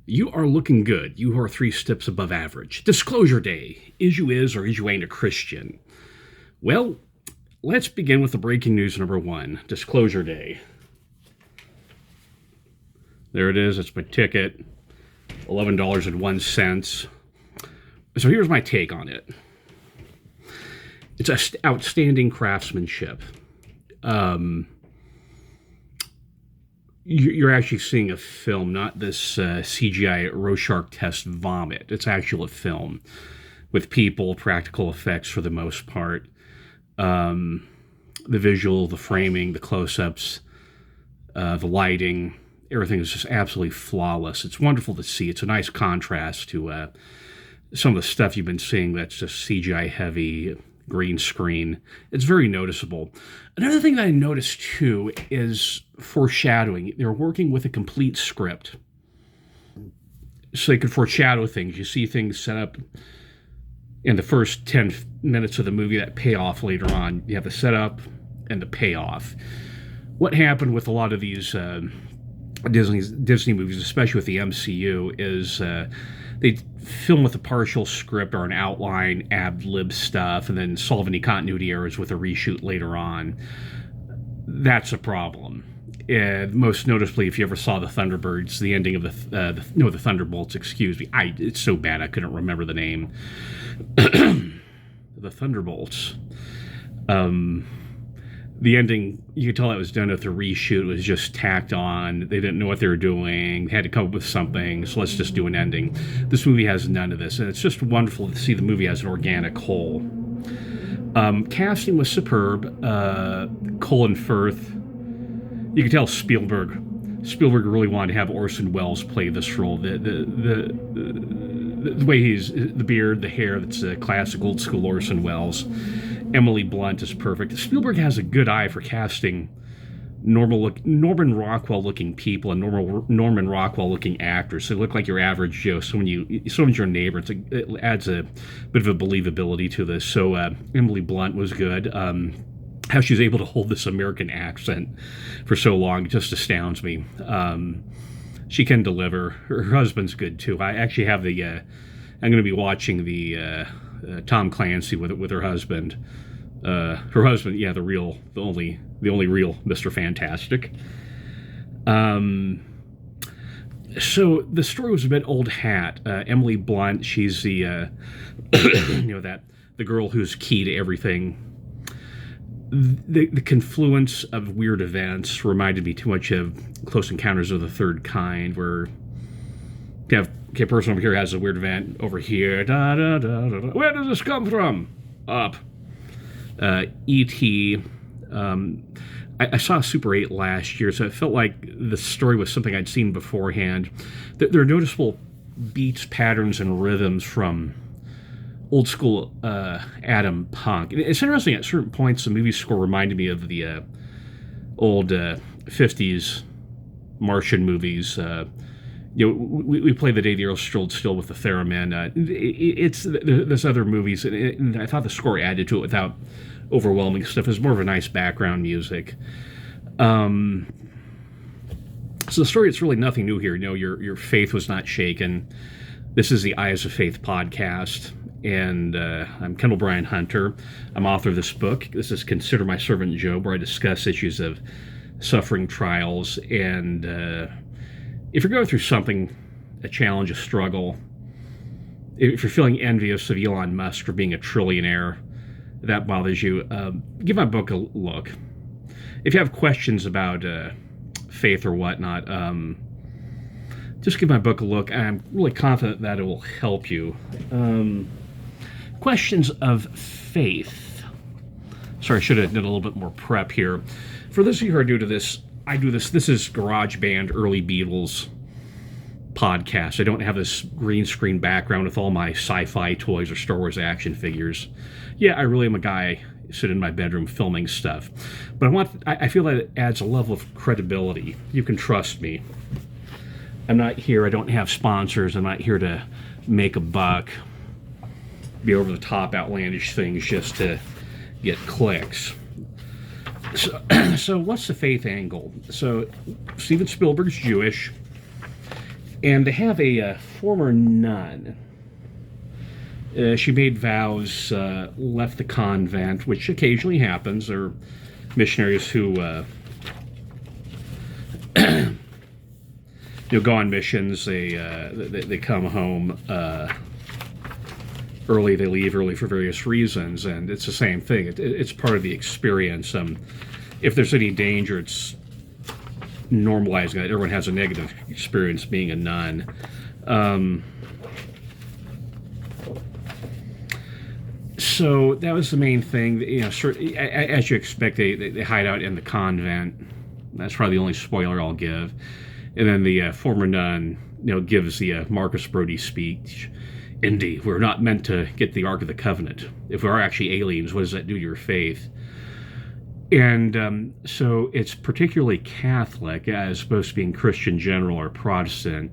You are looking good. You are 3 steps above average. Disclosure day. Is you is or is you ain't a Christian? Well, let's begin with the breaking news number 1. Disclosure day. There it is. It's my ticket. $11.01. So here's my take on it. It's outstanding craftsmanship. You're actually seeing a film, not this CGI Rorschach test vomit. It's actual film with people, practical effects for the most part. The visual, the framing, the close-ups, the lighting, everything is just absolutely flawless. It's wonderful to see. It's a nice contrast to some of the stuff you've been seeing that's just CGI heavy, green screen. It's very noticeable. Another thing that I noticed too is foreshadowing. They're working with a complete script, so they could foreshadow things. You see things set up in the first 10 minutes of the movie that pay off later on. You have the setup and the payoff. What happened with a lot of these Disney movies, especially with the MCU, is they film with a partial script or an outline, ad-lib stuff, and then solve any continuity errors with a reshoot later on. That's a problem. Most noticeably, if you ever saw the Thunderbirds, the ending of the Thunderbolts, excuse me. It's so bad I couldn't remember the name. The Thunderbolts. The ending, you could tell that was done with a reshoot. It was just tacked on. They didn't know what they were doing. They had to come up with something, so let's just do an ending. This movie has none of this, and it's just wonderful to see the movie as an organic whole. Casting was superb. Colin Firth. You could tell Spielberg really wanted to have Orson Welles play this role. The way he's, the beard, the hair, that's a classic old school Orson Welles. Emily Blunt is perfect. Spielberg has a good eye for casting Norman Rockwell-looking people and Norman Rockwell-looking actors. So they look like your average Joe. Someone's your neighbor. It adds a bit of a believability to this. So Emily Blunt was good. How she's able to hold this American accent for so long just astounds me. She can deliver. Her husband's good too. I actually have I'm going to be watching the Tom Clancy with her husband. Her husband, yeah, the only real Mr. Fantastic. So the story was a bit old hat. Emily Blunt, she's the the girl who's key to everything. The confluence of weird events reminded me too much of Close Encounters of the Third Kind, where you have a person over here has a weird event over here. Da, da, da, da, da. Where does this come from? Up. E.T. I saw Super 8 last year, so it felt like the story was something I'd seen beforehand. There are noticeable beats, patterns, and rhythms from old school Adam Punk. It's interesting, at certain points, the movie score reminded me of the old 50s Martian movies. We played The Day the Earth Stood Still with the Theremin. There's other movies, and I thought the score added to it without overwhelming stuff. It was more of a nice background music. So the story, it's really nothing new here. Your faith was not shaken. This is the Eyes of Faith podcast, and I'm Kendall Bryan Hunter. I'm author of this book. This is Consider My Servant Job, where I discuss issues of suffering, trials, and if you're going through something, a challenge, a struggle, if you're feeling envious of Elon Musk for being a trillionaire, that bothers you, give my book a look. If you have questions about faith or whatnot, just give my book a look. I'm really confident that it will help you. Questions of faith. Sorry, I should have done a little bit more prep here. For those of you who are new to this, this is GarageBand early Beatles podcast. I don't have this green screen background with all my sci-fi toys or Star Wars action figures. Yeah, I really am a guy sitting in my bedroom filming stuff. But I feel that it adds a level of credibility. You can trust me. I'm not here, I don't have sponsors. I'm not here to make a buck, be over the top outlandish things just to get clicks. So what's the faith angle? So Steven Spielberg's Jewish. And to have a former nun, she made vows, left the convent, which occasionally happens. There are missionaries who go on missions. They come home early. They leave early for various reasons, and it's the same thing. It's part of the experience. If there's any danger, it's normalizing that everyone has a negative experience being a nun. So that was the main thing. As you expect, they hide out in the convent. That's probably the only spoiler I'll give. And then the former nun, gives the Marcus Brody speech. Indeed, we're not meant to get the Ark of the Covenant. If we are actually aliens, what does that do to your faith? And so it's particularly Catholic, as opposed to being Christian general or Protestant.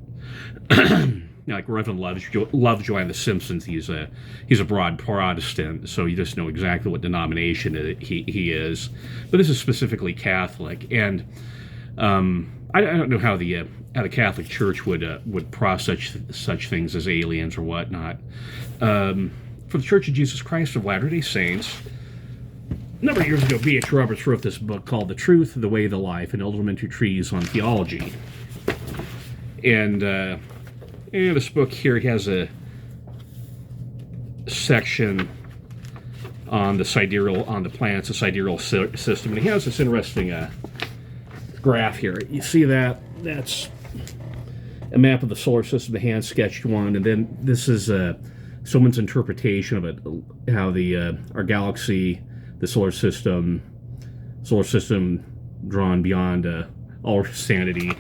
Like Reverend Lovejoy on The Simpsons, he's a broad Protestant, so you just know exactly what denomination he is. But this is specifically Catholic, and I don't know how the Catholic Church would process such things as aliens or whatnot. For the Church of Jesus Christ of Latter-day Saints, a number of years ago, B.H. Roberts wrote this book called The Truth, the Way, the Life, an Elementary Treatise on Theology. And this book here has a section on the planets, the sidereal system, and he has this interesting graph here. You see that? That's a map of the solar system, the hand-sketched one, and then this is someone's interpretation of it, how our galaxy, the solar system drawn beyond all sanity.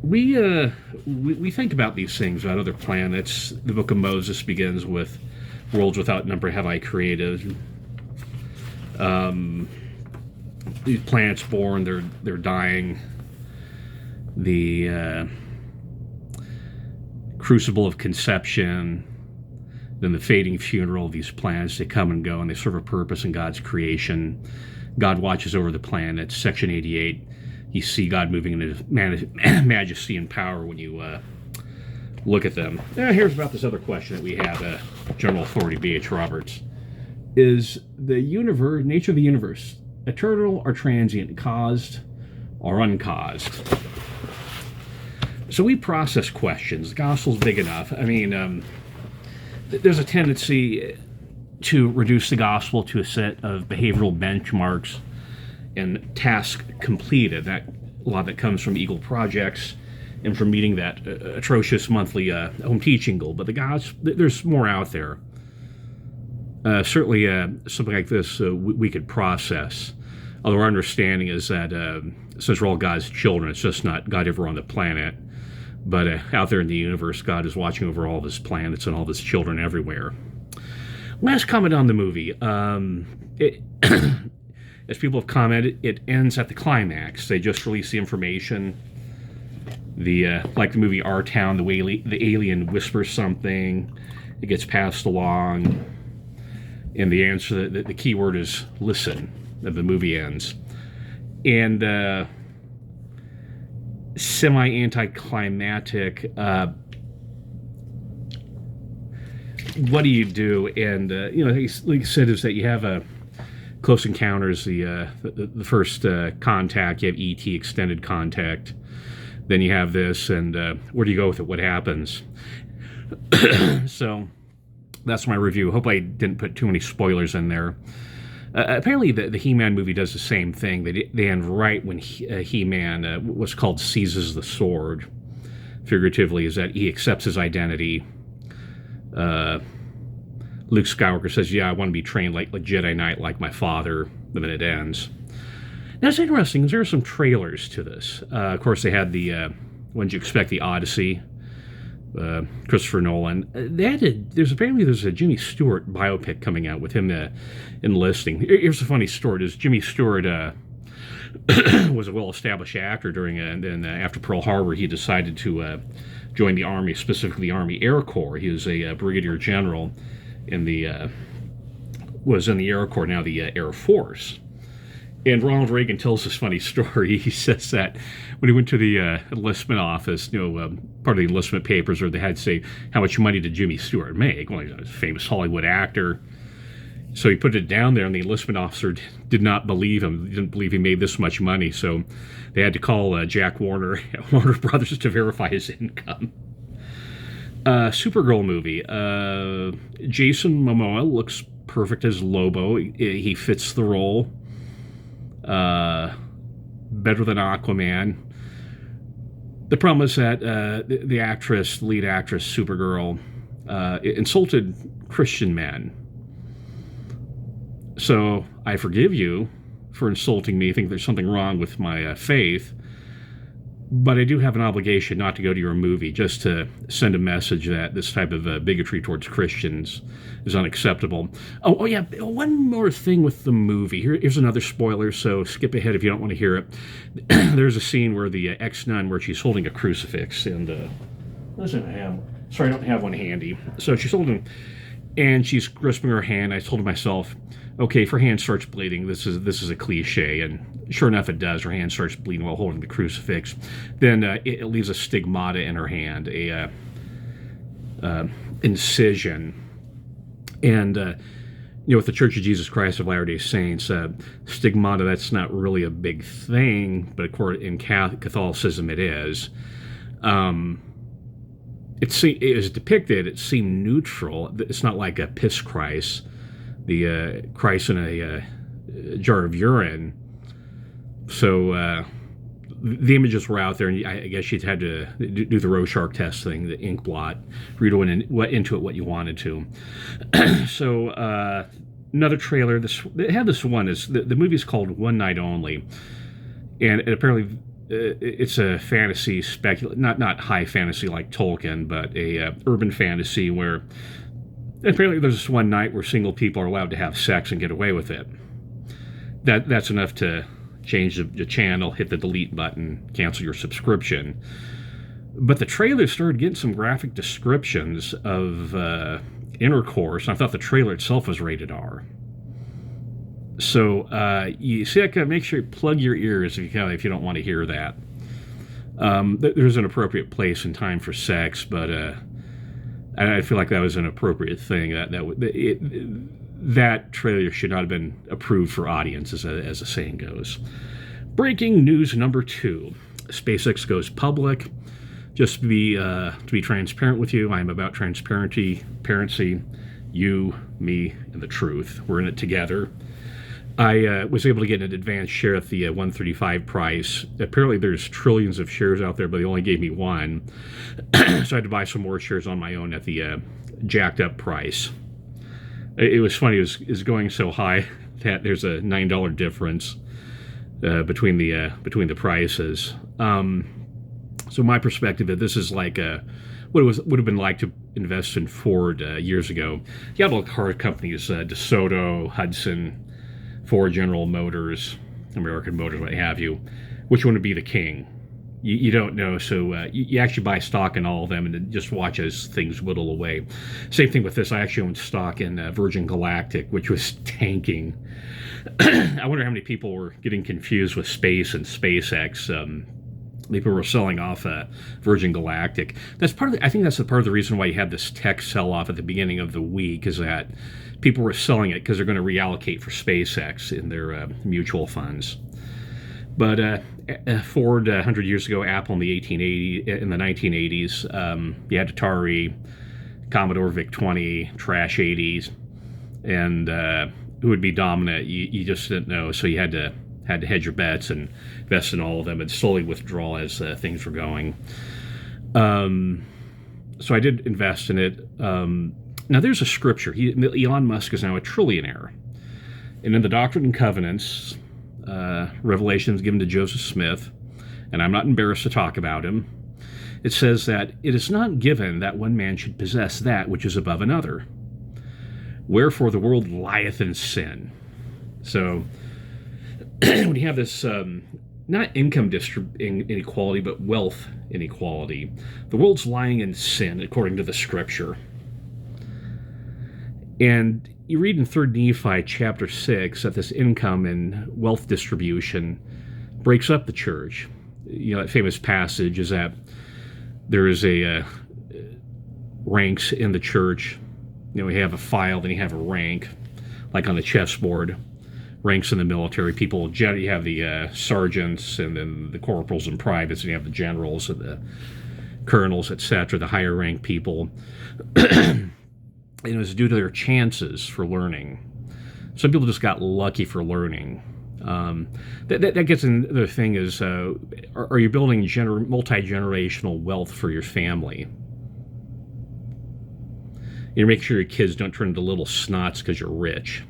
We think about these things about other planets. The Book of Moses begins with worlds without number have I created. These planets born, they're dying. The crucible of conception, then the fading funeral of these planets. They come and go, and they serve a purpose in God's creation. God watches over the planets. Section 88, you see God moving in His majesty and power when you look at them. Here's about this other question that we have, General Authority B.H. Roberts. Is the nature of the universe eternal or transient, caused or uncaused? So we process questions. The gospel's big enough. I mean, there's a tendency to reduce the gospel to a set of behavioral benchmarks and tasks completed. A lot of that comes from Eagle Projects and from meeting that atrocious monthly home teaching goal. But there's more out there. Certainly, something like this we could process. Although our understanding is that since we're all God's children, it's just not God ever on the planet. But out there in the universe, God is watching over all of His planets and all of His children everywhere. Last comment on the movie. As people have commented, it ends at the climax. They just release the information. Like the movie Our Town, the alien whispers something. It gets passed along. And the answer, the key word is listen. The movie ends. And semi-anticlimactic, what do you do? And, like he said, is that you have a Close Encounters, the first contact, you have E.T., extended contact. Then you have this, and where do you go with it? What happens? So that's my review. Hope I didn't put too many spoilers in there. Apparently, the He-Man movie does the same thing. They end right when He-Man, what's called seizes the sword, figuratively, is that he accepts his identity. Luke Skywalker says, yeah, I want to be trained like Jedi Knight, like my father. And then it ends. Now, it's interesting, there are some trailers to this. Of course, they had when did you expect, the Odyssey, Christopher Nolan. There's a Jimmy Stewart biopic coming out with him enlisting. Here's a funny story. Jimmy Stewart was a well-established actor and then after Pearl Harbor, he decided to join the Army, specifically the Army Air Corps. He was a brigadier general was in the Air Corps, now the Air Force. And Ronald Reagan tells this funny story. He says that when he went to the enlistment office, part of the enlistment papers, where they had to say, how much money did Jimmy Stewart make? Well, he's a famous Hollywood actor. So he put it down there, and the enlistment officer did not believe him. He didn't believe he made this much money. So they had to call Jack Warner, Warner Brothers, to verify his income. Supergirl movie. Jason Momoa looks perfect as Lobo. He fits the role. Better than Aquaman. The problem is that the lead actress, Supergirl, insulted Christian men. So I forgive you for insulting me. I think there's something wrong with my faith. But I do have an obligation not to go to your movie, just to send a message that this type of bigotry towards Christians is unacceptable. Oh yeah, one more thing with the movie. Here's another spoiler, so skip ahead if you don't want to hear it. There's a scene where the ex-nun, where she's holding a crucifix, and I don't have one handy. So she's holding, and she's grasping her hand. I told myself, okay, if her hand starts bleeding, this is a cliche, and sure enough, it does. Her hand starts bleeding while holding the crucifix. Then it leaves a stigmata in her hand, a incision. And with the Church of Jesus Christ of Latter-day Saints, stigmata, that's not really a big thing, but in Catholicism it is. It was depicted, it seemed neutral. It's not like a piss Christ, the Christ in a jar of urine. So the images were out there, and I guess you'd had to do the Rorschach test thing, the ink blot, read into it what you wanted to. So another trailer. It had this one. The movie's called One Night Only, and apparently it's a fantasy not high fantasy like Tolkien, but a urban fantasy where apparently there's this one night where single people are allowed to have sex and get away with it. That's enough to change the channel, hit the delete button, cancel your subscription. But the trailer started getting some graphic descriptions of intercourse, and I thought the trailer itself was rated R. So you see, make sure you plug your ears if you don't want to hear that. There's an appropriate place and time for sex, but I feel like that was an appropriate thing. That trailer should not have been approved for audience, as the saying goes. Breaking news number 2: SpaceX goes public. Just to be transparent with you, I'm about transparency. You, me, and the truth. We're in it together. I was able to get an advanced share at the 135 price. Apparently there's trillions of shares out there, but they only gave me one. So I had to buy some more shares on my own at the jacked up price. It was funny. It was going so high that there's a $9 difference between the prices. So my perspective, that this is like what it would have been like to invest in Ford years ago. You had all car companies, DeSoto, Hudson, Ford, General Motors, American Motors, what have you. Which one would be the king? You don't know, so you actually buy stock in all of them and then just watch as things whittle away. Same thing with this. I actually owned stock in Virgin Galactic, which was tanking. I wonder how many people were getting confused with space and SpaceX. People were selling off Virgin Galactic. I think that's part of the reason why you had this tech sell-off at the beginning of the week, is that people were selling it because they're going to reallocate for SpaceX in their mutual funds. But Ford 100 years ago, Apple in the 1980s, you had Atari, Commodore VIC-20, Trash 80s, and who would be dominant, you just didn't know. So you had to hedge your bets and invest in all of them and slowly withdraw as things were going. So I did invest in it. Now there's a scripture. Elon Musk is now a trillionaire. And in the Doctrine and Covenants, revelations given to Joseph Smith, and I'm not embarrassed to talk about him, it says that it is not given that one man should possess that which is above another. Wherefore the world lieth in sin. So when you have this, not income inequality, but wealth inequality, the world's lying in sin according to the scripture. And, you read in 3rd Nephi chapter 6 that this income and wealth distribution breaks up the church. That famous passage is that there is a ranks in the church. We have a file, then you have a rank, like on the chessboard. Ranks in the military, you have the sergeants, and then the corporals and privates, and you have the generals and the colonels, etc., the higher rank people. And it was due to their chances for learning. Some people just got lucky for learning. That gets into the thing is, are you building multi-generational wealth for your family? You make sure your kids don't turn into little snots because you're rich.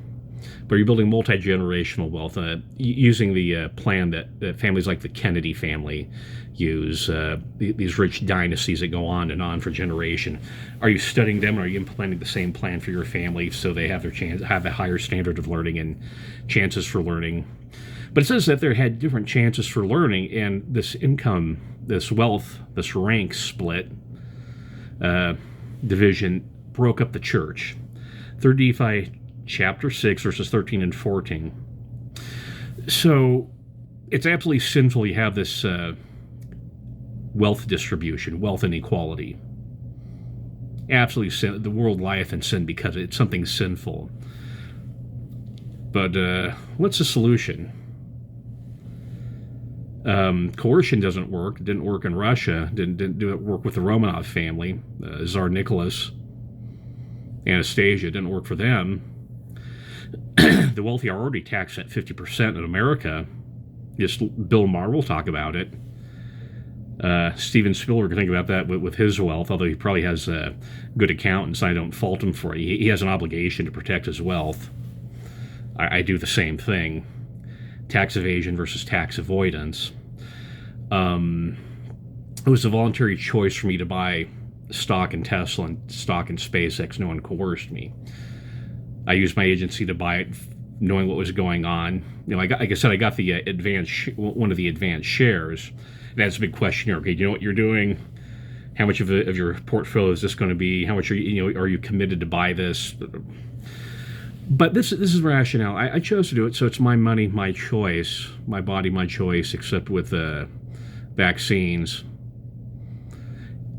But you're building multi-generational wealth using the plan that families like the Kennedy family use, these rich dynasties that go on and on for generation. Are you studying them, or are you implementing the same plan for your family so they have have a higher standard of learning and chances for learning? But it says that they had different chances for learning, and this income, this wealth, this rank split division broke up the church. 3rd Nephi chapter 6, verses 13 and 14. So it's absolutely sinful you have this wealth distribution, wealth inequality. Absolutely sin. The world lieth in sin because it's something sinful. But what's the solution? Coercion doesn't work. It didn't work in Russia. Didn't do it work with the Romanov family. Tsar Nicholas, Anastasia, didn't work for them. The wealthy are already taxed at 50% in America. Just Bill Maher will talk about it. Steven Spielberg, think about that with his wealth, although he probably has good accountants. I don't fault him for it. He has an obligation to protect his wealth. I do the same thing. Tax evasion versus tax avoidance. It was a voluntary choice for me to buy stock in Tesla and stock in SpaceX. No one coerced me. I used my agency to buy it, knowing what was going on. Like I said, I got the one of the advanced shares. That's a big question here. Okay, do you know what you're doing? How much of your portfolio is this going to be? How much are you committed to buy this? But this is rationale. I chose to do it, so it's my money, my choice, my body, my choice, except with vaccines.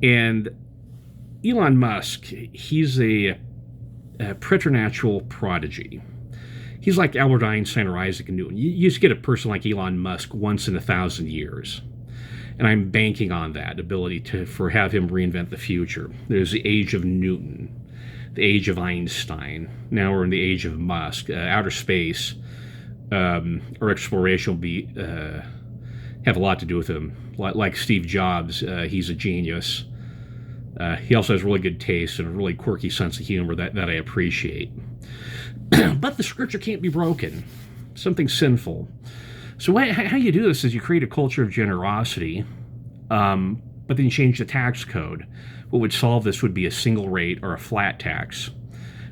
And Elon Musk, he's a preternatural prodigy. He's like Albert Einstein or Isaac Newton. You just get a person like Elon Musk once in 1,000 years. And I'm banking on that ability to have him reinvent the future. There's the age of Newton, the age of Einstein. Now we're in the age of Musk. Outer space or exploration will be have a lot to do with him. Like Steve Jobs, he's a genius. He also has really good taste and a really quirky sense of humor that I appreciate. But the scripture can't be broken. Something sinful. So how you do this is you create a culture of generosity, but then you change the tax code. What would solve this would be a single rate or a flat tax,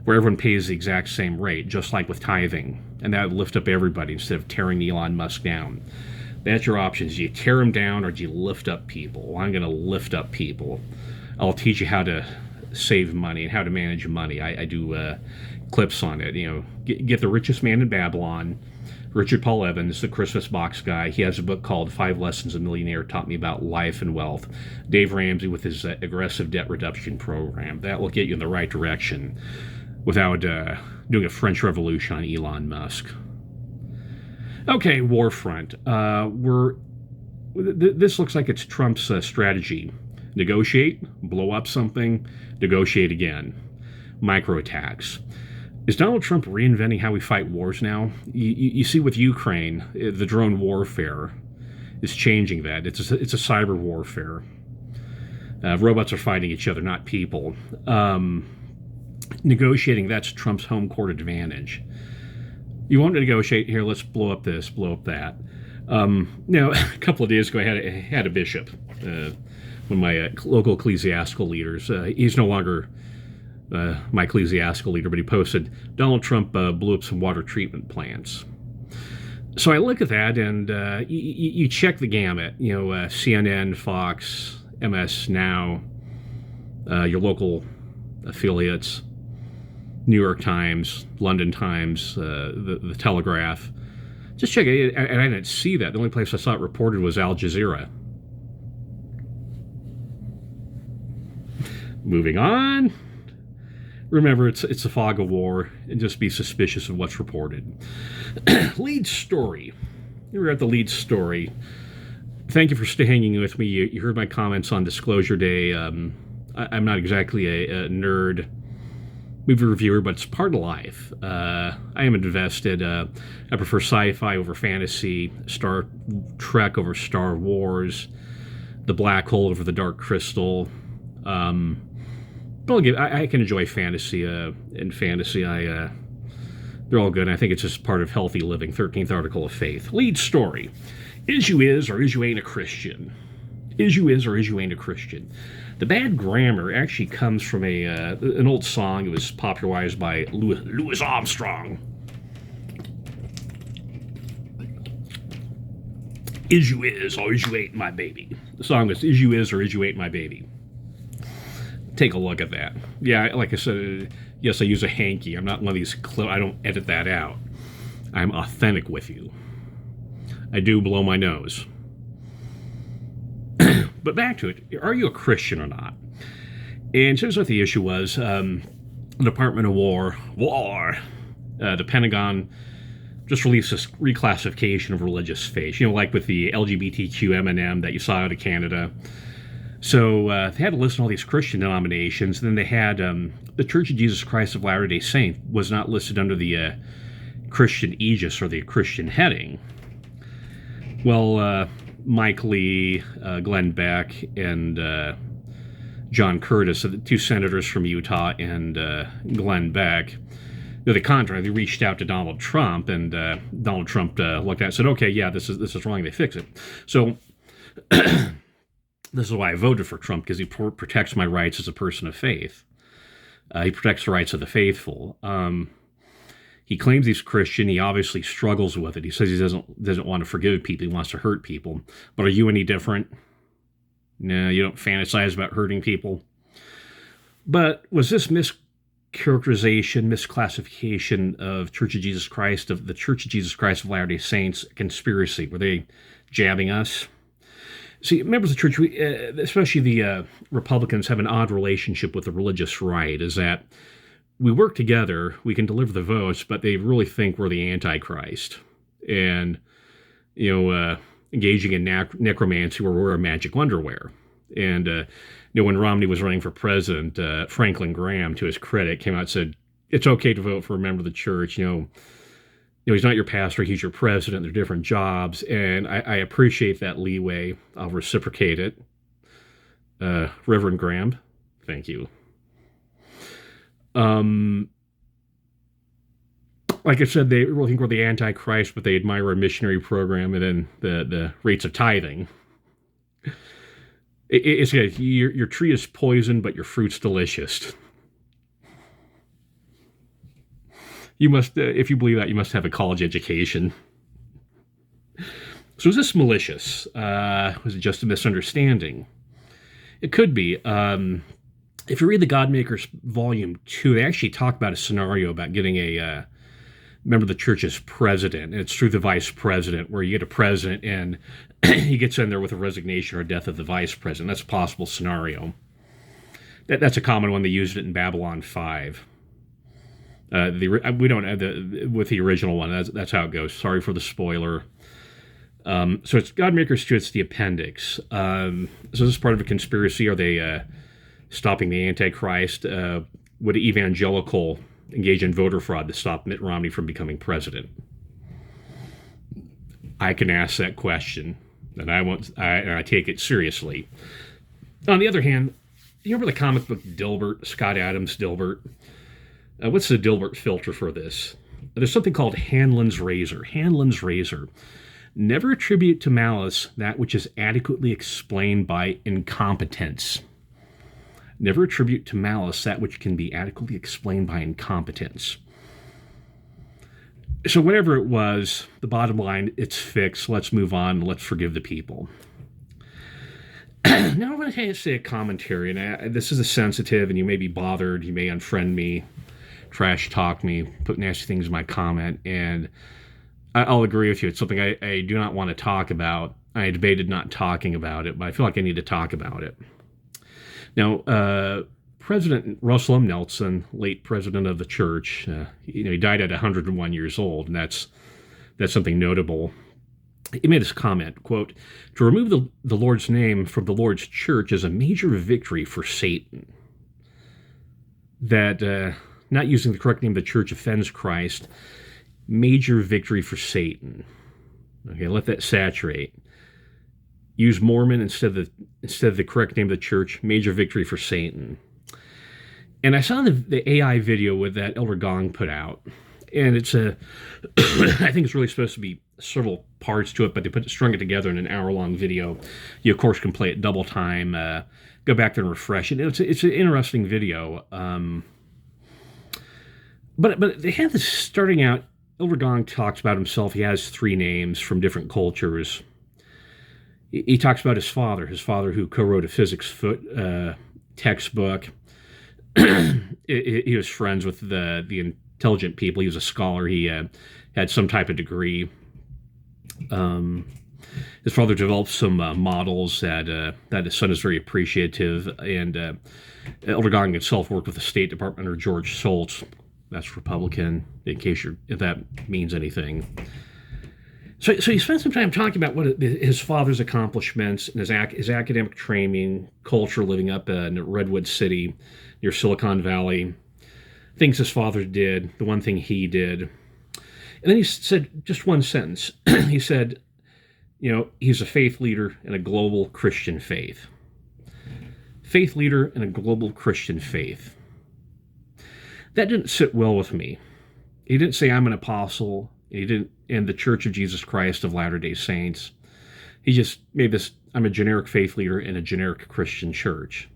where everyone pays the exact same rate, just like with tithing. And that would lift up everybody instead of tearing Elon Musk down. That's your options. Do you tear him down or do you lift up people? Well, I'm going to lift up people. I'll teach you how to save money and how to manage money. I do clips on it. Get the richest man in Babylon, Richard Paul Evans, the Christmas box guy. He has a book called 5 Lessons a Millionaire Taught Me About Life and Wealth. Dave Ramsey with his aggressive debt reduction program. That will get you in the right direction without doing a French Revolution on Elon Musk. Okay, war front. This looks like it's Trump's strategy. Negotiate, blow up something, negotiate again. Micro-attacks. Is Donald Trump reinventing how we fight wars now? You see with Ukraine, the drone warfare is changing that. It's a cyber warfare. Robots are fighting each other, not people. Negotiating, that's Trump's home court advantage. You want to negotiate, here, let's blow up this, blow up that. A couple of days ago, I had a bishop, one of my local ecclesiastical leaders. He's no longer my ecclesiastical leader, but he posted, Donald Trump blew up some water treatment plants. So I look at that, and you check the gamut, CNN, Fox, MS Now, your local affiliates, New York Times, London Times, the Telegraph. Just check it, and I didn't see that. The only place I saw it reported was Al Jazeera. Moving on. Remember, it's a fog of war, and just be suspicious of what's reported. Lead story. We're at the lead story. Thank you for hanging with me. You heard my comments on Disclosure Day. I'm not exactly a nerd movie reviewer, but it's part of life. I am invested. I prefer sci-fi over fantasy, Star Trek over Star Wars, the black hole over the dark crystal. But I can enjoy fantasy. In fantasy, they're all good. I think it's just part of healthy living. 13th article of faith. Lead story. Is you or is you ain't a Christian? Is you or is you ain't a Christian? The bad grammar actually comes from an old song. It was popularized by Louis Armstrong. Is you or is you ain't my baby? The song was Is you or is you ain't my baby? Take a look at that. Yeah, like I said, yes, I use a hanky. I'm not one of these I don't edit that out. I'm authentic with you. I do blow my nose. But back to it. Are you a Christian or not? And here's what the issue was. The Department of War, the Pentagon just released this reclassification of religious faith. You know, like with the LGBTQ M&M that you saw out of Canada. So they had to list all these Christian denominations. And then they had the Church of Jesus Christ of Latter-day Saints was not listed under the Christian aegis or the Christian heading. Well, Mike Lee, Glenn Beck, and John Curtis, the two senators from Utah, and Glenn Beck, the contrary, they reached out to Donald Trump, and Donald Trump looked at it and said, okay, yeah, this is wrong, they fix it. So this is why I voted for Trump, because he protects my rights as a person of faith. He protects the rights of the faithful. He claims he's Christian. He obviously struggles with it. He says he doesn't want to forgive people. He wants to hurt people. But are you any different? No, you don't fantasize about hurting people. But was this mischaracterization, misclassification of Church of Jesus Christ, of the Church of Jesus Christ of Latter-day Saints, a conspiracy? Were they jabbing us? See, members of the church, especially the Republicans, have an odd relationship with the religious right, is that we work together, we can deliver the votes, but they really think we're the Antichrist. And, engaging in necromancy where we're magic underwear. And, when Romney was running for president, Franklin Graham, to his credit, came out and said, it's okay to vote for a member of the church. He's not your pastor, he's your president. They're different jobs. And I appreciate that leeway. I'll reciprocate it. Reverend Graham, thank you. Like I said, they really think we're the Antichrist, but they admire our missionary program and then the rates of tithing. It's good. Your tree is poison, but your fruit's delicious. You must, if you believe that, you must have a college education. So is this malicious? Was it just a misunderstanding? It could be. If you read the Godmakers Volume 2, they actually talk about a scenario about getting a member of the church as president, and it's through the vice president, where you get a president and he gets in there with a resignation or death of the vice president. That's a possible scenario. That's a common one. They used it in Babylon 5. We don't have with the original one. That's how it goes. Sorry for the spoiler. So it's Godmakers 2. It's the appendix. So this is part of a conspiracy. Are they stopping the Antichrist? Would an evangelical engage in voter fraud to stop Mitt Romney from becoming president? I can ask that question, and I take it seriously. On the other hand, you remember the comic book Dilbert, Scott Adams Dilbert? What's the Dilbert filter for this? There's something called Hanlon's razor. Hanlon's razor. Never attribute to malice that which is adequately explained by incompetence. Never attribute to malice that which can be adequately explained by incompetence. So whatever it was, the bottom line, it's fixed. Let's move on. Let's forgive the people. Now I'm going to say a commentary, and this is a sensitive, and you may be bothered. You may unfriend me. trash talk me, put nasty things in my comment, and I'll agree with you. It's something I do not want to talk about. I debated not talking about it, but I feel like I need to talk about it. Now, President Russell M. Nelson, late president of the church, he died at 101 years old, and that's something notable. He made this comment, quote, "To remove the Lord's name from the Lord's church is a major victory for Satan. That not using the correct name of the church offends Christ. Major victory for Satan." Okay, let that saturate. Use Mormon instead of the correct name of the church. Major victory for Satan. And I saw the AI video that Elder Gong put out, and it's I think it's really supposed to be several parts to it, but they strung it together in an hour-long video. You, of course, can play it double time, go back there and refresh it. It's an interesting video. But they have this starting out. Elder Gong talks about himself. He has 3 names from different cultures. He talks about his father who co-wrote a physics textbook. He was friends with the intelligent people. He was a scholar. He had some type of degree. His father developed some models that his son is very appreciative. And Elder Gong himself worked with the State Department under George Shultz. That's Republican, if that means anything. So he spent some time talking about what his father's accomplishments and his academic training, culture, living up in Redwood City near Silicon Valley, things his father did, the one thing he did. And then he said just one sentence. He said, he's a faith leader in a global Christian faith. Faith leader in a global Christian faith. That didn't sit well with me. He didn't say I'm an apostle. He didn't in the Church of Jesus Christ of Latter-day Saints. He just made this, I'm a generic faith leader in a generic Christian church.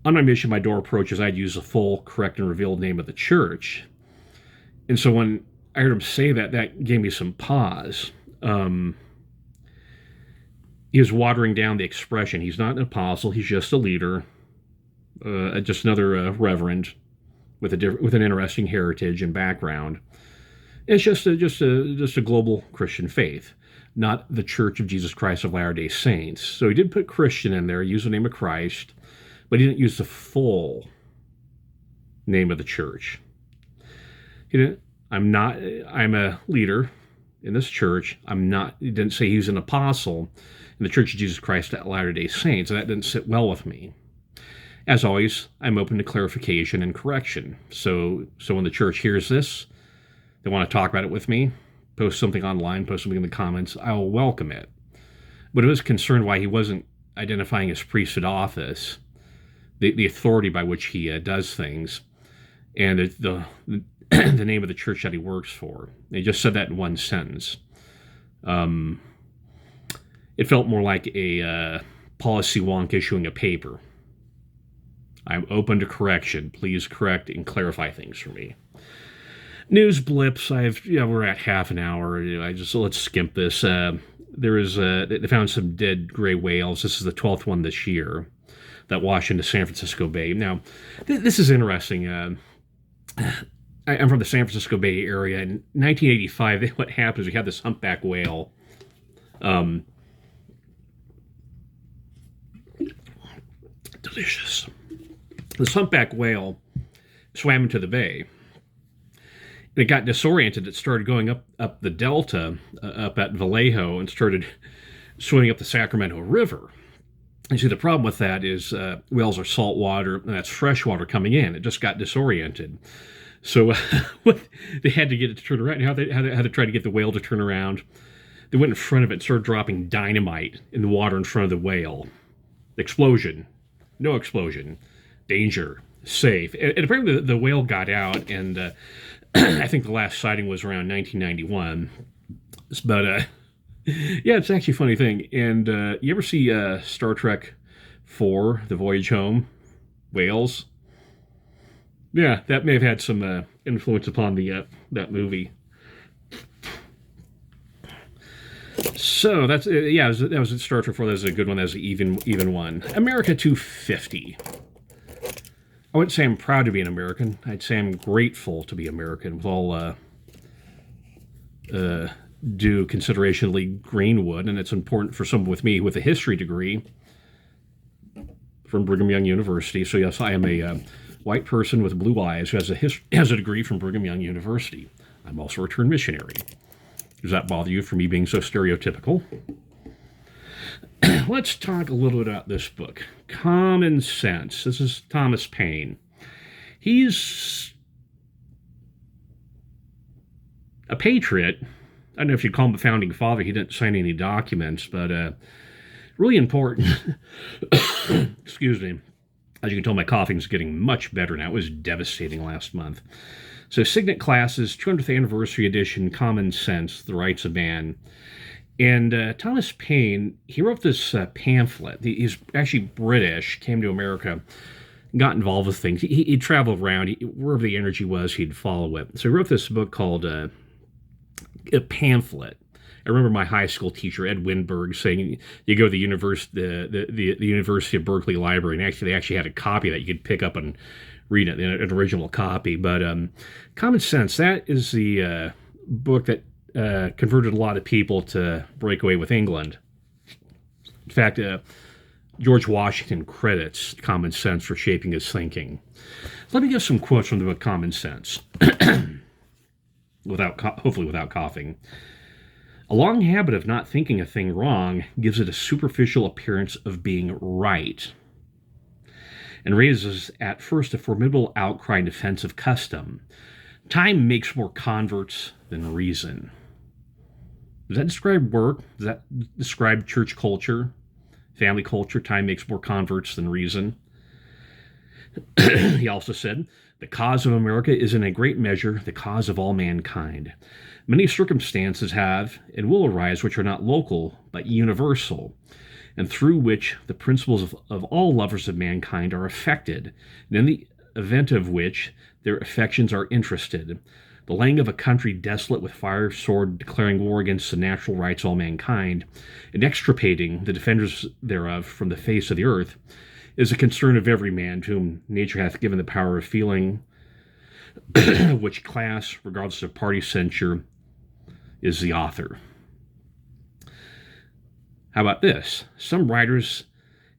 On my mission, my door approaches, I'd use the full, correct, and revealed name of the church. And so when I heard him say that gave me some pause. He was watering down the expression. He's not an apostle. He's just a leader, just another reverend with an interesting heritage and background. It's just a global Christian faith, not the Church of Jesus Christ of Latter-day Saints. So he did put Christian in there, use the name of Christ, but he didn't use the full name of the church. I'm a leader in this church. He didn't say he was an apostle in the Church of Jesus Christ of Latter-day Saints, and that didn't sit well with me. As always, I'm open to clarification and correction. So when the church hears this, they want to talk about it with me, post something online, post something in the comments, I will welcome it. But I was concerned why he wasn't identifying his priesthood office, the authority by which he does things, and the name of the church that he works for. They just said that in one sentence. It felt more like a policy wonk issuing a paper. I'm open to correction. Please correct and clarify things for me. News blips. We're at half an hour. Let's skimp this. They found some dead gray whales. This is the 12th one this year that washed into San Francisco Bay. Now, this is interesting. I'm from the San Francisco Bay area. In 1985, what happened is we had this humpback whale. Delicious. This humpback whale swam into the bay. And it got disoriented. It started going up the delta, up at Vallejo, and started swimming up the Sacramento River. And see, the problem with that is whales are saltwater, and that's fresh water coming in. It just got disoriented. So they had to get it to turn around. How they tried to get the whale to turn around? They went in front of it and started dropping dynamite in the water in front of the whale. Explosion. No explosion. Danger. Safe. And apparently the whale got out, and I think the last sighting was around 1991. But yeah, it's actually a funny thing. And you ever see Star Trek 4, The Voyage Home? Whales? Yeah, that may have had some influence upon that movie. So that was Star Trek 4. That was a good one. That was an even one. America 250. I wouldn't say I'm proud to be an American. I'd say I'm grateful to be American with all due consideration to Lee Greenwood, and it's important for someone with me with a history degree from Brigham Young University. So yes, I am a white person with blue eyes who has a degree from Brigham Young University. I'm also a returned missionary. Does that bother you for me being so stereotypical? Let's talk a little bit about this book, Common Sense. This is Thomas Paine. He's a patriot. I don't know if you'd call him a founding father. He didn't sign any documents, but really important. Excuse me. As you can tell, my coughing's getting much better now. It was devastating last month. So Signet Class's 200th Anniversary Edition, Common Sense, The Rights of Man. And Thomas Paine, he wrote this pamphlet. He's actually British, came to America, got involved with things. He traveled around. Wherever the energy was, he'd follow it. So he wrote this book called a pamphlet. I remember my high school teacher, Ed Winberg, saying you go to the University of Berkeley Library, and they actually had a copy that you could pick up and read it, an original copy. But Common Sense, that is the book that converted a lot of people to break away with England. In fact, George Washington credits Common Sense for shaping his thinking. Let me give some quotes from the book Common Sense, hopefully without coughing. A long habit of not thinking a thing wrong gives it a superficial appearance of being right, and raises at first a formidable outcry in defense of custom. Time makes more converts than reason. Does that describe work? Does that describe church culture, family culture? Time makes more converts than reason. He also said, the cause of America is in a great measure the cause of all mankind. Many circumstances have and will arise which are not local, but universal, and through which the principles of all lovers of mankind are affected, and in the event of which their affections are interested. The laying of a country desolate with fire, sword, declaring war against the natural rights of all mankind, and extirpating the defenders thereof from the face of the earth, is a concern of every man to whom nature hath given the power of feeling, which class, regardless of party censure, is the author. How about this? Some writers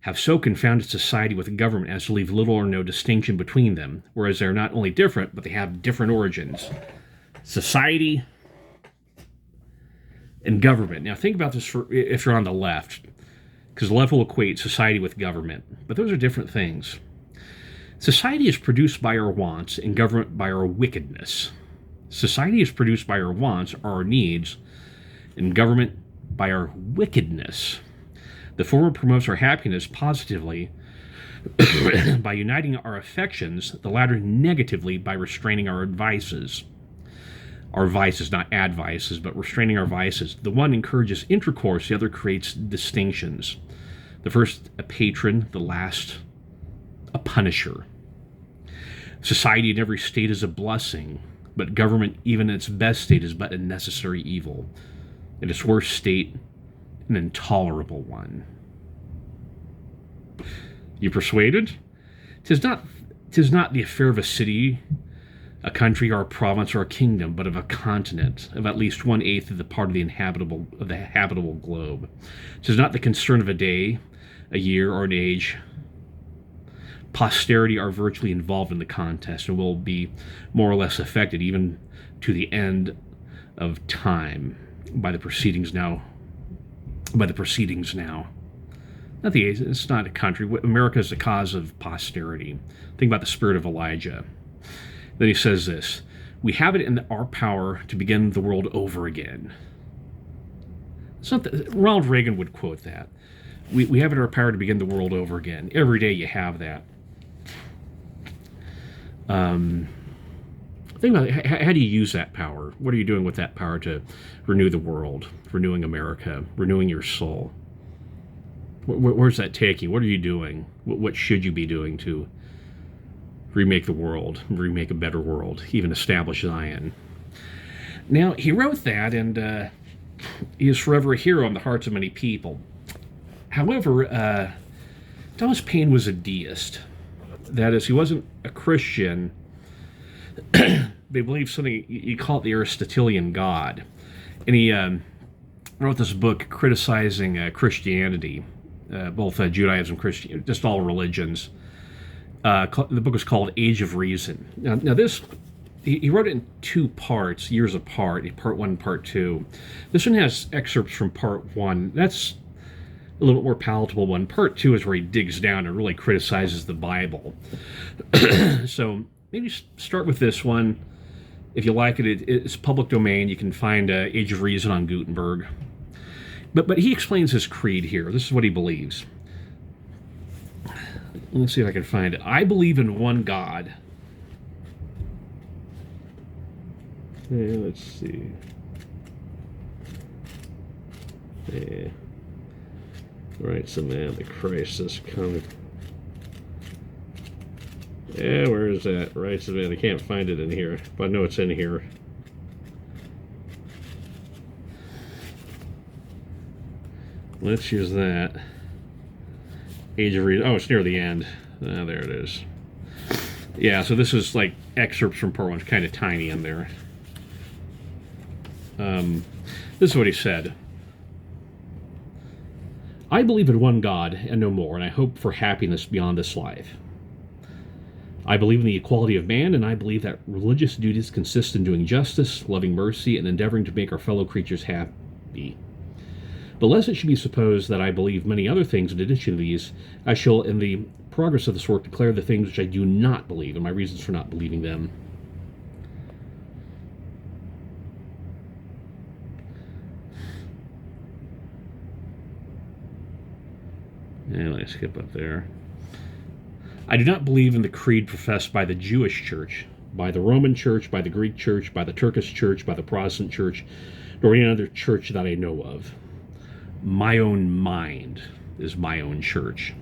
have so confounded society with the government as to leave little or no distinction between them, whereas they're not only different, but they have different origins. Society and government. Now think about this if you're on the left, because the left will equate society with government, but those are different things. Society is produced by our wants and government by our wickedness. Society is produced by our wants, our needs, and government by our wickedness. The former promotes our happiness positively by uniting our affections, the latter negatively by restraining our vices. Our vices, not advices, but restraining our vices. The one encourages intercourse, the other creates distinctions. The first a patron, the last a punisher. Society in every state is a blessing, but government, even in its best state, is but a necessary evil. In its worst state, an intolerable one. You persuaded? 'Tis not the affair of a city, a country, or a province, or a kingdom, but of a continent, of at least 1/8 of the part of the habitable globe. 'Tis not the concern of a day, a year, or an age. Posterity are virtually involved in the contest and will be more or less affected even to the end of time by the proceedings now. It's not a country. America is the cause of posterity. Think about the spirit of Elijah. Then he says this: we have it in our power to begin the world over again. Ronald Reagan would quote that. We have it in our power to begin the world over again. Every day you have that. Think about it. How do you use that power? What are you doing with that power to renew the world, renewing America, renewing your soul? Where's that take you? What are you doing? What should you be doing to remake the world, remake a better world, even establish Zion? Now, he wrote that, and he is forever a hero in the hearts of many people. However, Thomas Paine was a deist. That is, he wasn't a Christian. They believed something, you call it the Aristotelian God. And he wrote this book criticizing Christianity, both Judaism, Christian, just all religions. The book was called Age of Reason. Now this, he wrote it in two parts, years apart, part one and part two. This one has excerpts from part one. That's a little bit more palatable one. Part two is where he digs down and really criticizes the Bible. So maybe start with this one. If you like it, it's public domain. You can find Age of Reason on Gutenberg. But he explains his creed here. This is what he believes. Let's see if I can find it. I believe in one God. Okay, let's see. Yeah. Right, so man, the Christ is coming. Yeah, where is that? Right, so man, I can't find it in here, but I know it's in here. Let's use that. Age of Reason. Oh, it's near the end. Ah, there it is. Yeah, so this is like excerpts from part one. It's kind of tiny in there. This is what he said. I believe in one God and no more, and I hope for happiness beyond this life. I believe in the equality of man, and I believe that religious duties consist in doing justice, loving mercy, and endeavoring to make our fellow creatures happy. But lest it should be supposed that I believe many other things in addition to these, I shall, in the progress of this work, declare the things which I do not believe, and my reasons for not believing them. And let me skip up there. I do not believe in the creed professed by the Jewish church, by the Roman church, by the Greek church, by the Turkish church, by the Protestant church, nor any other church that I know of. My own mind is my own church.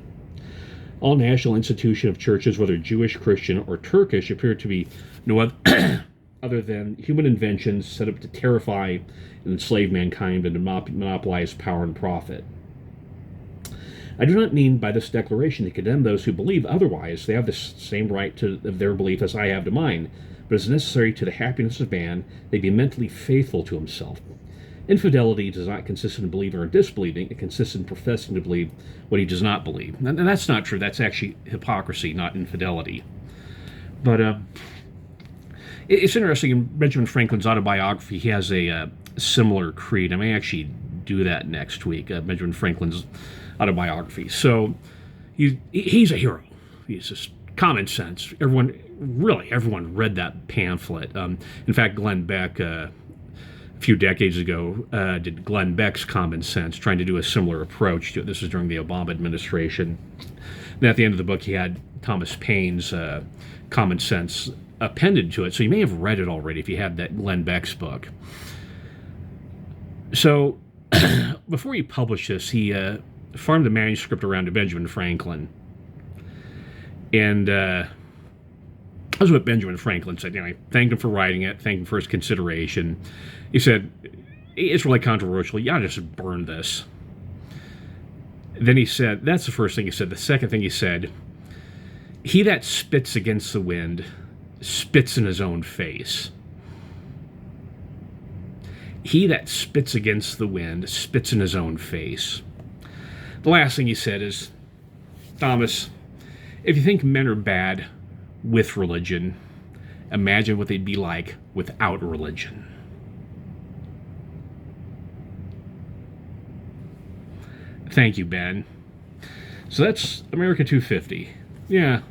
All national institution of churches, whether Jewish, Christian, or Turkish, appear to be no other than human inventions set up to terrify and enslave mankind and to monopolize power and profit. I do not mean by this declaration to condemn those who believe otherwise. They have the same right to their belief as I have to mine, but it is necessary to the happiness of man they be mentally faithful to himself. Infidelity does not consist in believing or disbelieving. It consists in professing to believe what he does not believe. And that's not true. That's actually hypocrisy, not infidelity. But it's interesting. In Benjamin Franklin's autobiography, he has a similar creed. I may actually do that next week, Benjamin Franklin's autobiography. So he's a hero. He's just common sense. Everyone read that pamphlet. In fact, Glenn Beck, a few decades ago, did Glenn Beck's Common Sense, trying to do a similar approach to it. This was during the Obama administration. And at the end of the book, he had Thomas Paine's Common Sense appended to it. So you may have read it already if you had that Glenn Beck's book. So before he published this, he farmed the manuscript around to Benjamin Franklin. And that's what Benjamin Franklin said. I thanked him for writing it, thanked him for his consideration. He said, it's really controversial. You ought to just burn this. Then he said, that's the first thing he said. The second thing he said, he that spits against the wind spits in his own face. He that spits against the wind spits in his own face. The last thing he said is, Thomas, if you think men are bad with religion, imagine what they'd be like without religion. Thank you, Ben. So that's America 250. Yeah,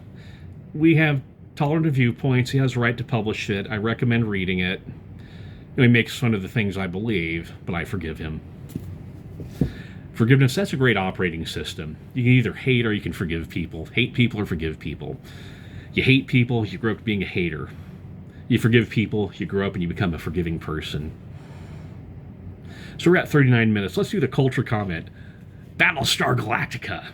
we have tolerant of viewpoints. He has the right to publish it. I recommend reading it. He makes fun of the things I believe, but I forgive him. Forgiveness, that's a great operating system. You can either hate or you can forgive people. Hate people or forgive people. You hate people, you grow up being a hater. You forgive people, you grow up and you become a forgiving person. So we're at 39 minutes. Let's do the culture comment. Battlestar Galactica.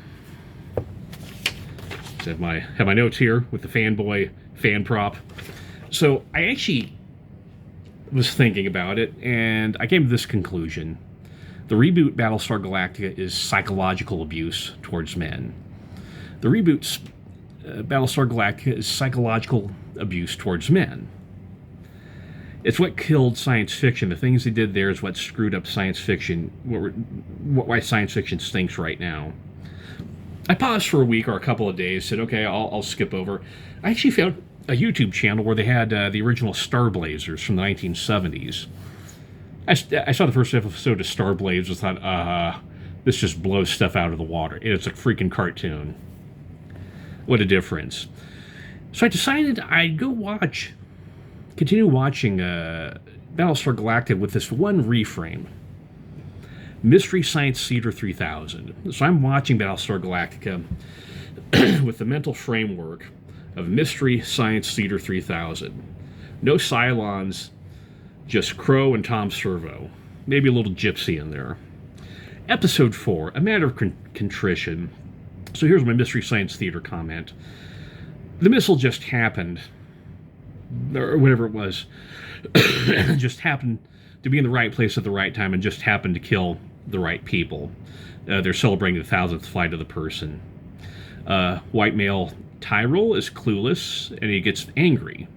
So I have my notes here with the fanboy fan prop. So I actually was thinking about it, and I came to this conclusion. The reboot Battlestar Galactica is psychological abuse towards men. The reboot Battlestar Galactica's psychological abuse towards men. It's what killed science fiction. The things they did there is what screwed up science fiction, why science fiction stinks right now. I paused for a week or a couple of days, said, okay, I'll skip over. I actually found a YouTube channel where they had the original Star Blazers from the 1970s. I saw the first episode of Star Blazers and thought, this just blows stuff out of the water. It's a freaking cartoon. What a difference. So I decided I'd continue watching Battlestar Galactica with this one reframe. Mystery Science Theater 3000. So I'm watching Battlestar Galactica with the mental framework of Mystery Science Theater 3000. No Cylons, just Crow and Tom Servo. Maybe a little Gypsy in there. Episode 4, A Matter of Contrition. So here's my Mystery Science Theater comment. The missile just happened, or whatever it was, just happened to be in the right place at the right time and just happened to kill the right people. They're celebrating the 1000th flight of the person. White male Tyrell is clueless, and he gets angry.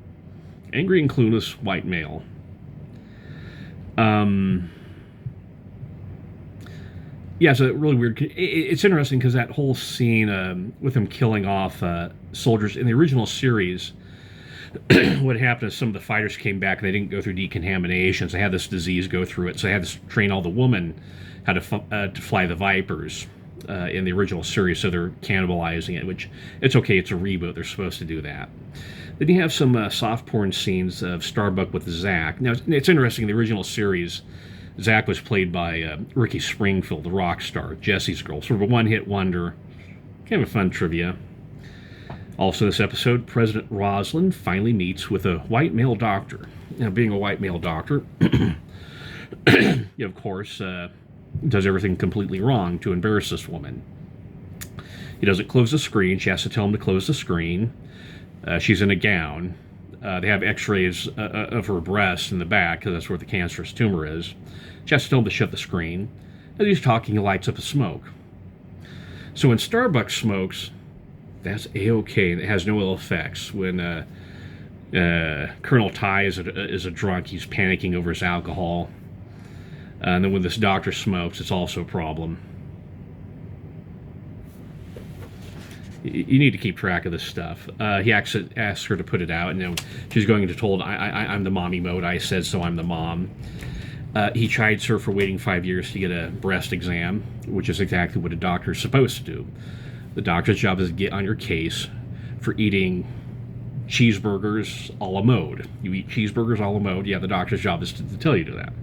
Angry and clueless white male. Yeah, so really weird. It's interesting because that whole scene with him killing off soldiers in the original series, what happened is some of the fighters came back and they didn't go through decontaminations. They had this disease go through it, so they had to train all the women how to fly the Vipers in the original series, so they're cannibalizing it, which it's okay, it's a reboot, they're supposed to do that. Then you have some soft porn scenes of Starbuck with Zach. Now, it's interesting, in the original series, Zach was played by Ricky Springfield, the rock star, Jesse's girl, sort of a one-hit wonder. Kind of a fun trivia. Also this episode, President Roslin finally meets with a white male doctor. Now, being a white male doctor, he, of course, does everything completely wrong to embarrass this woman. He doesn't close the screen. She has to tell him to close the screen. She's in a gown. They have x-rays of her breast in the back, because that's where the cancerous tumor is. She has to tell him to shut the screen. As he's talking, he lights up a smoke. So when Starbuck smokes, that's A-OK, and it has no ill effects. When Colonel Ty is a drunk, he's panicking over his alcohol. And then when this doctor smokes, it's also a problem. You need to keep track of this stuff. He asks her to put it out, and she's going to told, I'm the mommy mode. I said so, I'm the mom. He chides her for waiting 5 years to get a breast exam, which is exactly what a doctor is supposed to do. The doctor's job is to get on your case for eating cheeseburgers a la mode. You eat cheeseburgers a la mode, yeah, the doctor's job is to tell you to that.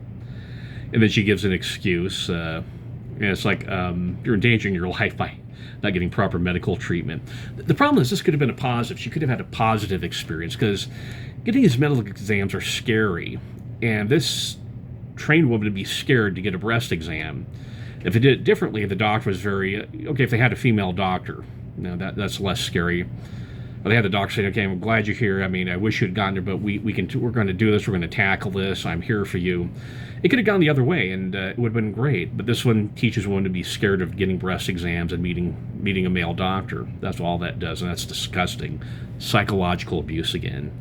And then she gives an excuse, and it's like, you're endangering your life by not getting proper medical treatment. The problem is this could have been a positive. She could have had a positive experience, because getting these medical exams are scary, and this trained woman would be scared to get a breast exam. If they did it differently, the doctor was very, okay, if they had a female doctor, that's less scary. But they had the doctor saying, okay, I'm glad you're here. I mean, I wish you had gotten there, but we're going to do this. We're going to tackle this. I'm here for you. It could have gone the other way, and it would have been great. But this one teaches one to be scared of getting breast exams and meeting a male doctor. That's all that does, and that's disgusting. Psychological abuse again.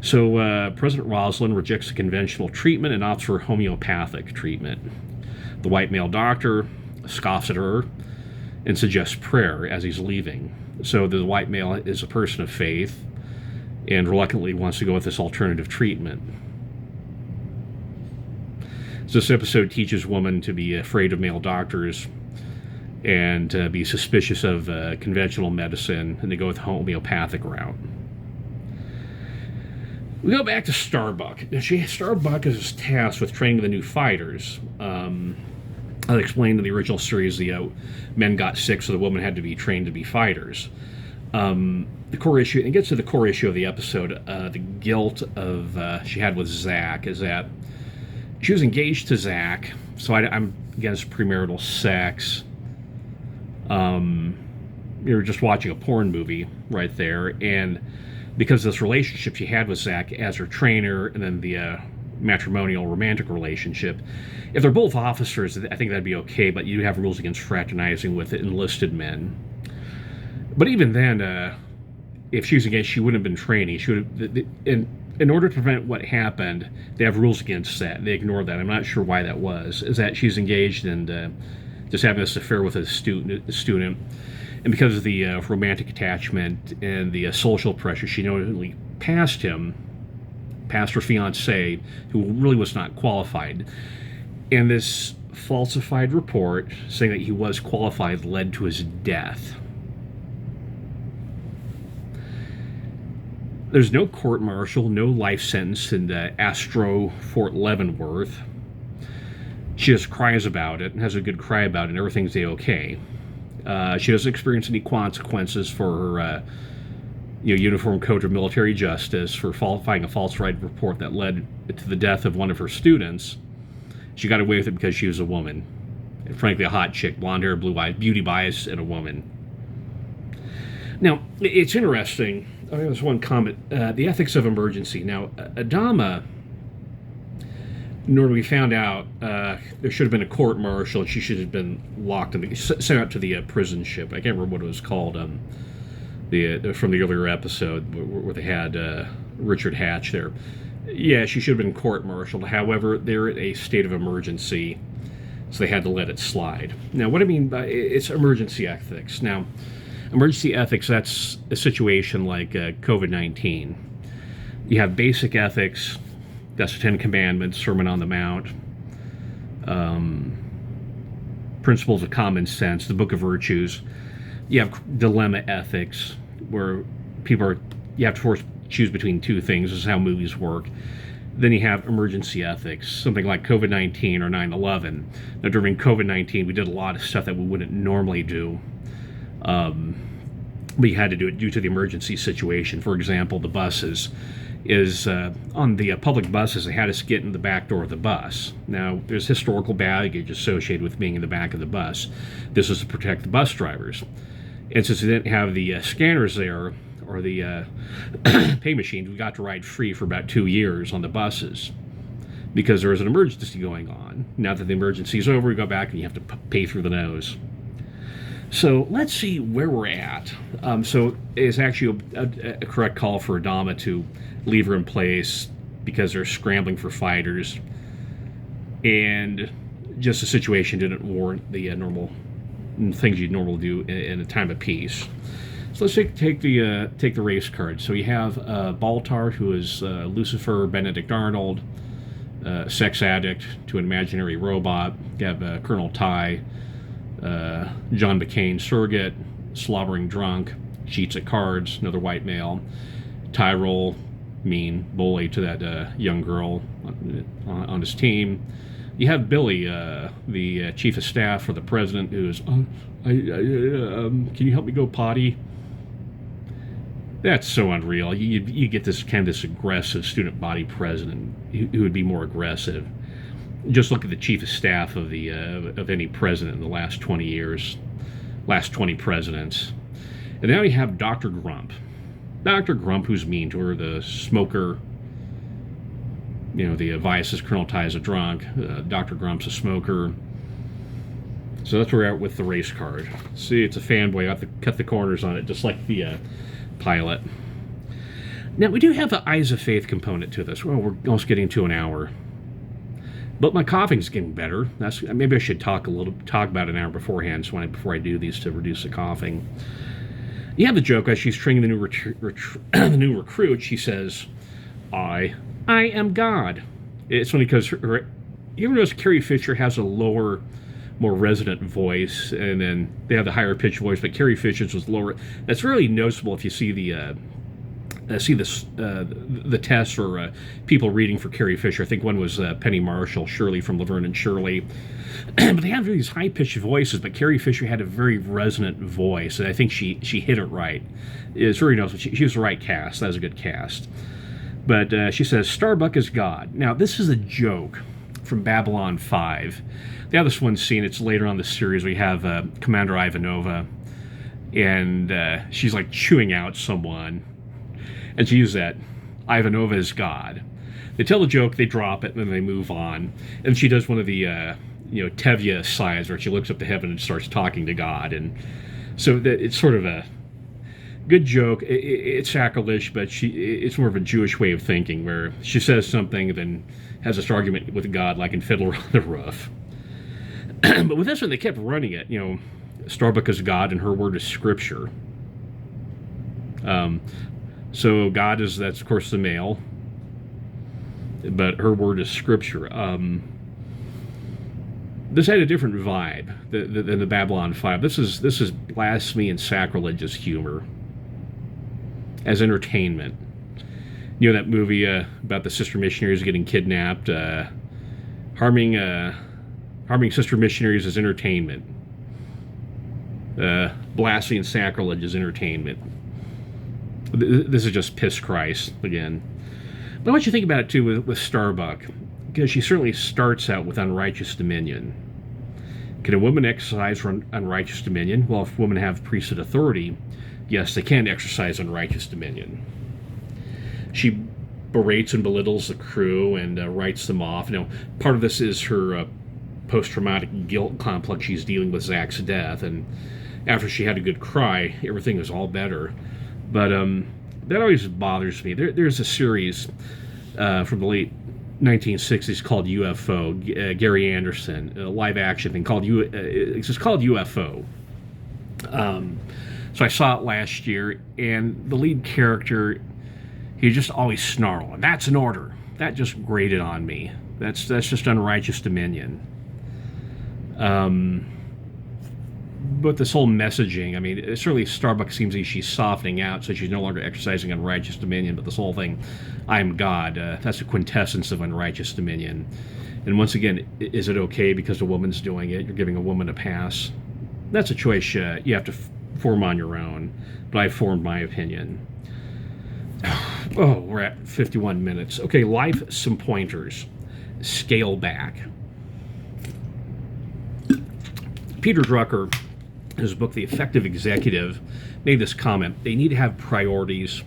So President Roslin rejects the conventional treatment and opts for homeopathic treatment. The white male doctor scoffs at her and suggests prayer as he's leaving. So the white male is a person of faith and reluctantly wants to go with this alternative treatment. So this episode teaches women to be afraid of male doctors and be suspicious of conventional medicine, and to go with the homeopathic route. We go back to Starbuck. Starbuck is tasked with training the new fighters. I explained in the original series the men got sick, so the women had to be trained to be fighters. The core issue, and it gets to the core issue of the episode, the guilt of she had with Zach, is that she was engaged to Zach, so I'm against premarital sex. You were just watching a porn movie right there, and because of this relationship she had with Zach as her trainer, and then the matrimonial romantic relationship, if they're both officers, I think that'd be okay, but you have rules against fraternizing with enlisted men. But even then, if she was engaged, she wouldn't have been training. She would have, in order to prevent what happened, they have rules against that. They ignored that. I'm not sure why that was. Is that she's engaged and just having this affair with a student, and because of the romantic attachment and the social pressure, she knowingly passed her fiancé, who really was not qualified. And this falsified report saying that he was qualified led to his death. There's no court-martial, no life sentence in Astro Fort Leavenworth. She just cries about it and has a good cry about it, and everything's okay. She doesn't experience any consequences for her Uniform Code of Military Justice for falsifying a falsified report that led to the death of one of her students. She got away with it because she was a woman. And frankly, a hot chick, blonde hair, blue eyes, beauty bias, and a woman. Now, it's interesting. There's one comment. The ethics of emergency. Now, Adama, we found out there should have been a court-martial, and she should have been locked and sent out to the prison ship. I can't remember what it was called. From the earlier episode where they had Richard Hatch there. Yeah, she should have been court-martialed. However, they're in a state of emergency, so they had to let it slide. Now, what I mean by it's emergency ethics. Now, emergency ethics, that's a situation like COVID-19. You have basic ethics, that's the Ten Commandments, Sermon on the Mount, principles of common sense, the Book of Virtues. You have dilemma ethics, where you have to choose between two things. This is how movies work. Then you have emergency ethics, something like COVID-19 or 9/11. Now, during COVID-19, we did a lot of stuff that we wouldn't normally do. We had to do it due to the emergency situation. For example, the buses. On the public buses, they had us get in the back door of the bus. Now, there's historical baggage associated with being in the back of the bus. This is to protect the bus drivers. And since we didn't have the scanners there, or the pay machines, we got to ride free for about 2 years on the buses because there was an emergency going on. Now that the emergency is over, we go back and you have to pay through the nose. So let's see where we're at. So it's actually a correct call for Adama to leave her in place because they're scrambling for fighters, and just the situation didn't warrant the normal things you'd normally do in a time of peace. So let's take the race card. So you have Baltar, who is Lucifer Benedict Arnold, sex addict to an imaginary robot. You have Colonel Ty, John McCain surrogate, slobbering drunk, cheats at cards, another white male. Tyrol, mean bully to that young girl on his team. You have Billy, the chief of staff for the president, who is, can you help me go potty? That's so unreal. You get this kind of this aggressive student body president who would be more aggressive. Just look at the chief of staff of any president in the last 20 years, last 20 presidents. And now you have Dr. Grump. Dr. Grump, who's mean to her, the smoker. The Vice's Colonel Ty is a drunk. Dr. Grump's a smoker. So that's where we're at with the race card. See, it's a fanboy. I have to cut the corners on it, just like the pilot. Now, we do have the Eyes of Faith component to this. Well, we're almost getting to an hour. But my coughing's getting better. Maybe I should talk about an hour beforehand, before I do these, to reduce the coughing. You have the joke as she's training the new recruit. She says, I am God. It's funny because you ever notice Carrie Fisher has a lower, more resonant voice, and then they have the higher pitched voice, but Carrie Fisher's was lower. That's really noticeable if you see the tests for people reading for Carrie Fisher. I think one was Penny Marshall, Shirley from Laverne and Shirley. But they have these high-pitched voices, but Carrie Fisher had a very resonant voice, and I think she hit it right. It's very noticeable. She was the right cast. That was a good cast. But she says, Starbuck is God. Now, this is a joke from Babylon 5. They have this one scene. It's later on in the series. We have Commander Ivanova, and she's like chewing out someone. And she uses that, Ivanova is God. They tell the joke, they drop it, and then they move on. And she does one of the, Tevye sighs, where she looks up to heaven and starts talking to God. And so it's sort of Good joke. It's sacrilege, but it's more of a Jewish way of thinking, where she says something, then has this argument with God, like in Fiddler on the Roof. But with this one, they kept running it. Starbuck is God, and her word is Scripture. So God that's of course the male, but her word is Scripture. This had a different vibe than the Babylon 5. This is blasphemy and sacrilegious humor as entertainment. That movie about the sister missionaries getting kidnapped, harming sister missionaries as entertainment. Blasphemy and sacrilege as entertainment. This is just piss Christ again. But I want you to think about it too with Starbuck, because she certainly starts out with unrighteous dominion. Can a woman exercise unrighteous dominion? Well, if women have priesthood authority, yes, they can exercise unrighteous dominion. She berates and belittles the crew and writes them off. Part of this is her post-traumatic guilt complex. She's dealing with Zach's death, and after she had a good cry, everything was all better. But that always bothers me. There's a series from the late 1960s called UFO. Gary Anderson, a live action thing called it's just called UFO. So I saw it last year, and the lead character, he just always snarled. That's an order. That just grated on me. That's just unrighteous dominion. But this whole messaging, certainly Starbuck seems like she's softening out, so she's no longer exercising unrighteous dominion, but this whole thing, I am God, that's a quintessence of unrighteous dominion. And once again, is it okay because a woman's doing it? You're giving a woman a pass? That's a choice you have to form on your own, but I've formed my opinion. Oh, we're at 51 minutes. Okay, life, some pointers. Scale back. Peter Drucker, in his book, The Effective Executive, made this comment. They need to have priorities,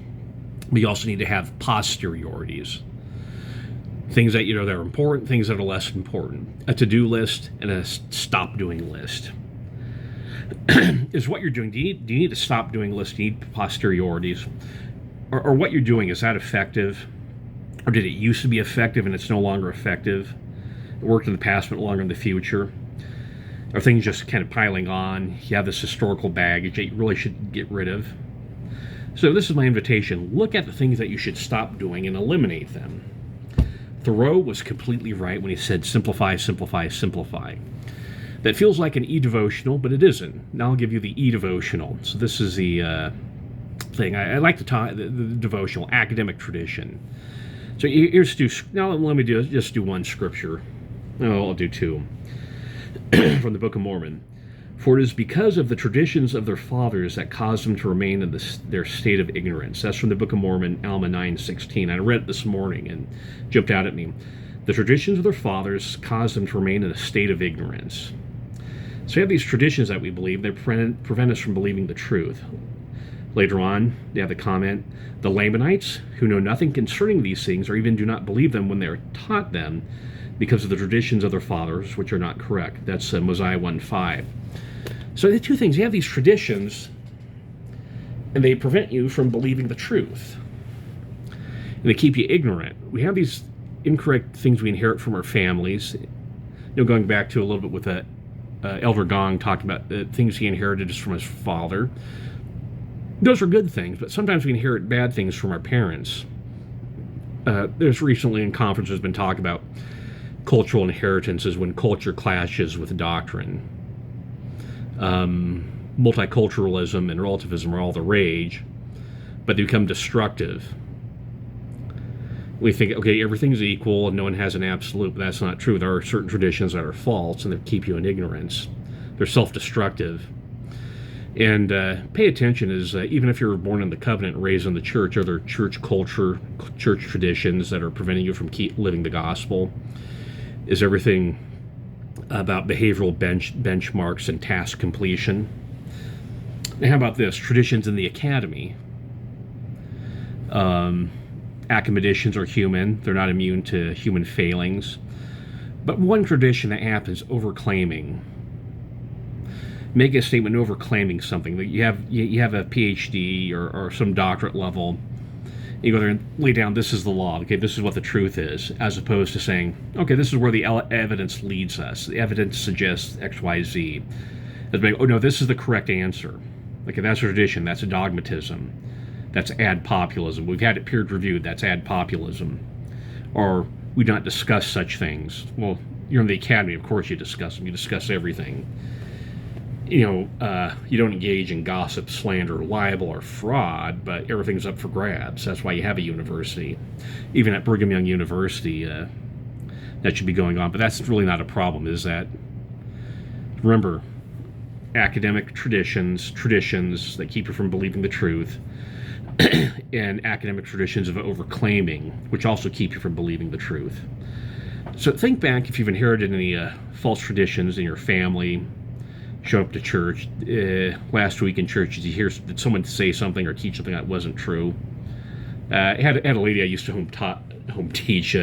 but you also need to have posteriorities. Things that that are important, things that are less important. A to-do list and a stop-doing list. Is what you're doing, do you need to stop doing lists? Do you need posteriorities? Or what you're doing, is that effective? Or did it used to be effective and it's no longer effective? It worked in the past but no longer in the future? Are things just kind of piling on? You have this historical baggage that you really should get rid of. So this is my invitation. Look at the things that you should stop doing and eliminate them. Thoreau was completely right when he said simplify, simplify, simplify. That feels like an e-devotional, but it isn't. Now I'll give you the e-devotional. So this is the thing. I like to talk the devotional academic tradition. So here's now let me just do one scripture. No, I'll do two. From the Book of Mormon. For it is because of the traditions of their fathers that caused them to remain in their state of ignorance. That's from the Book of Mormon, Alma 9:16. I read it this morning and jumped out at me. The traditions of their fathers caused them to remain in a state of ignorance. So we have these traditions that we believe that prevent us from believing the truth. Later on, they have the comment, the Lamanites, who know nothing concerning these things or even do not believe them when they are taught them, because of the traditions of their fathers, which are not correct. That's Mosiah 1:5. So the two things, you have these traditions, and they prevent you from believing the truth. And they keep you ignorant. We have these incorrect things we inherit from our families. Going back to a little bit with Elder Gong talking about the things he inherited just from his father. Those are good things, but sometimes we inherit bad things from our parents. There's recently in conferences been talk about cultural inheritances when culture clashes with doctrine. Multiculturalism and relativism are all the rage, but they become destructive. We think, okay, everything's equal and no one has an absolute, but that's not true. There are certain traditions that are false and they keep you in ignorance. They're self-destructive. And pay attention is, even if you were born in the covenant and raised in the church, are there church culture, church traditions that are preventing you from living the gospel? Is everything about behavioral benchmarks and task completion? Now, how about this? Traditions in the academy. Academicians are human. They're not immune to human failings. But one tradition that happens is overclaiming. making a statement over claiming something. That you have a PhD or some doctorate level. You go there and lay down, this is the law. Okay, this is what the truth is, as opposed to saying, okay, this is where the evidence leads us. The evidence suggests X, Y, Z. As being, oh no, this is the correct answer. Okay, that's a tradition. That's a dogmatism. That's ad populism. We've had it peer reviewed. That's ad populism. Or we don't discuss such things. Well, you're in the academy. Of course you discuss them. You discuss everything. You don't engage in gossip, slander, libel, or fraud, but everything's up for grabs. That's why you have a university. Even at Brigham Young University, that should be going on. But that's really not a problem, is that, remember, academic traditions that keep you from believing the truth, and academic traditions of overclaiming, which also keep you from believing the truth. So think back if you've inherited any false traditions in your family. Show up to church. Last week in church, did someone say something or teach something that wasn't true? I had a lady I used to home teach.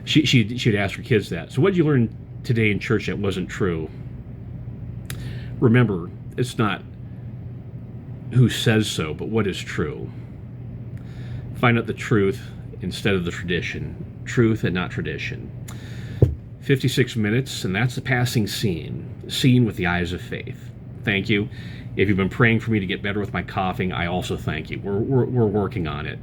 She'd ask her kids that. So what did you learn today in church that wasn't true? Remember, it's not who says so, but what is true. Find out the truth instead of the tradition. Truth and not tradition. 56 minutes, and that's the passing scene. Seen with the eyes of faith. Thank you. If you've been praying for me to get better with my coughing, I also thank you. We're working on it.